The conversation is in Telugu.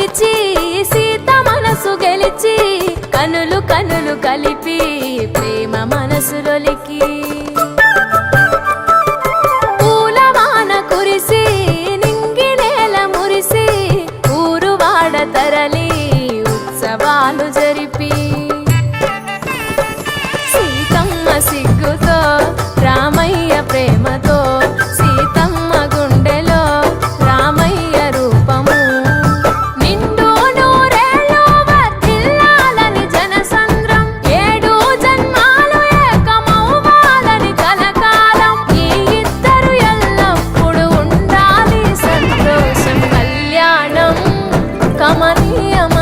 పిలిచి సీత మనసు గెలిచి కనులు కనులు కలిపి ప్రేమ మనసులొలికి పూలవాన కురిసి నింగి నేల మురిసి ఊరు వాడ తరలి ఉత్సవాలు జరిపి సీతమ్మ సిగ్గుతో రామయ్య ప్రేమతో సీతమ్మ గుండెలో రామయ్య రూపము నిండు నూరేళ్ళు వర్ధిల్లాలని జనసంద్రం ఏడు జన్మాలు ఏకమవ్వాలని కలకాలం ఈ ఇద్దరు ఎల్లప్పుడు ఉండాలి సంతోషం కళ్యాణం కమనీయం